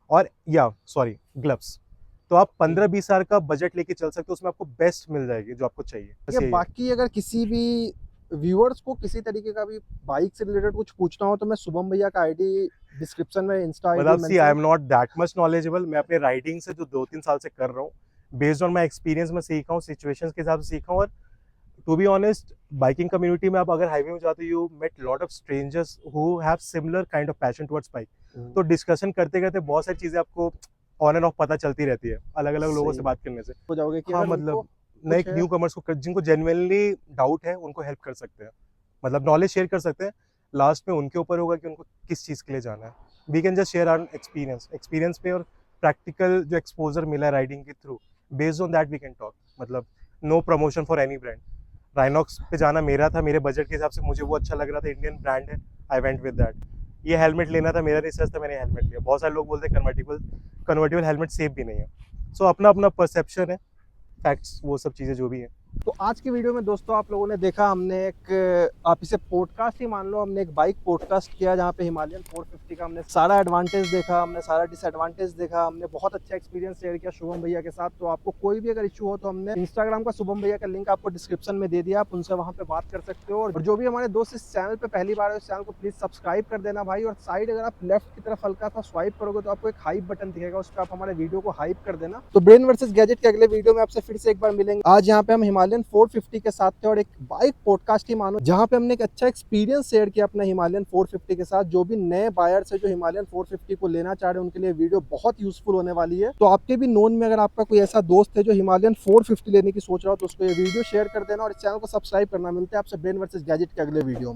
[SPEAKER 2] और ग्लव्स। तो आप 15-20 हज़ार का बजट लेके चल सकते हो, उसमें आपको बेस्ट मिल जाएगी जो आपको चाहिए।
[SPEAKER 1] ये बाकी अगर किसी भी व्यूअर्स को किसी तरीके का भी बाइक से रिलेटेड कुछ पूछना हो तो मैं शुभम भैया का आईडी डिस्क्रिप्शन में इंस्टा
[SPEAKER 2] मतलब see I am
[SPEAKER 1] I'd
[SPEAKER 2] not that much knowledgeable. मैं अपने राइडिंग से जो 2-3 साल से कर रहा हूँ, बेस्ड ऑन माई एक्सपीरियंस मैं सीखा हूँ, सिचुएशंस के हिसाब से सीखा हूँ। और to be honest, biking community में आप अगर हाईवे में जाते हो, you met lot of strangers who have similar kind of passion towards bike. तो डिस्कशन करते करते बहुत सारी चीजें आपको ऑन एंड ऑफ पता चलती रहती है अलग अलग लोगों से
[SPEAKER 1] सही
[SPEAKER 2] बात करने से।
[SPEAKER 1] हो जाओगे कि
[SPEAKER 2] हाँ,
[SPEAKER 1] अगर
[SPEAKER 2] मतलब
[SPEAKER 1] उनको
[SPEAKER 2] नए
[SPEAKER 1] कुछ है
[SPEAKER 2] न्यू कमर्स को जिनको जेन्युइनली डाउट है उनको हेल्प कर सकते हैं, मतलब नॉलेज शेयर कर सकते हैं। लास्ट में उनके ऊपर होगा कि उनको किस चीज़ के लिए जाना है। We can just share our experience पे और प्रैक्टिकल जो एक्सपोजर मिला है राइडिंग के through, based on that we can talk. मतलब no promotion for any brand. Rynox पे जाना मेरा था, मेरे बजट के हिसाब से मुझे वो अच्छा लग रहा था, इंडियन ब्रांड है, आई वेंट विद दैट। ये हेलमेट लेना था, मेरा रिसर्च था, मैंने हेलमेट लिया। बहुत सारे लोग बोलते हैं कन्वर्टेबल हेलमेट सेफ भी नहीं है। सो अपना अपना परसेप्शन है, फैक्ट्स वो सब चीज़ें जो भी है।
[SPEAKER 1] तो आज की वीडियो में दोस्तों आप लोगों ने देखा, हमने एक आप इसे पॉडकास्ट ही मान लो, हमने एक बाइक पॉडकास्ट किया जहाँ पे हिमालयन 450 का हमने सारा एडवांटेज देखा, हमने सारा डिसएडवांटेज देखा, हमने बहुत अच्छा एक्सपीरियंस शेयर किया शुभम भैया के साथ। तो आपको कोई भी अगर इशू हो तो हमने इंस्टाग्राम का शुभम भैया का लिंक आपको डिस्क्रिप्शन में दे दिया, आप उनसे वहाँ पे बात कर सकते हो। और जो भी हमारे दोस्त इस चैनल पे पहली बार है उस चैनल को प्लीज सब्सक्राइब कर देना भाई। और साइड अगर आप लेफ्ट की तरफ हल्का सा स्वाइप करोगे तो आपको एक हाइप बटन दिखेगा, उस पर आप हमारे वीडियो को हाइप कर देना। तो ब्रेन वर्सेस गैजेट के अगले वीडियो में आपसे फिर से एक बार मिलेंगे। आज यहाँ पे हम हिमालयन 450 के साथ थे और एक बाइक पॉडकास्ट ही मानो जहाँ पे हमने एक अच्छा एक्सपीरियंस शेयर किया अपना हिमालयन 450 के साथ। जो भी नए बायर्स है जो हिमालयन 450 को लेना चाह रहे हैं उनके लिए वीडियो बहुत यूजफुल होने वाली है। तो आपके भी नोन में अगर आपका कोई ऐसा दोस्त है जो हिमालयन 450 लेने की सोच रहा हो तो उसको ये वीडियो शेयर कर देना और इस चैनल को सब्सक्राइब करना। मिलते हैं आपसे ब्रेन वर्सेस गैजेट के अगले वीडियो में।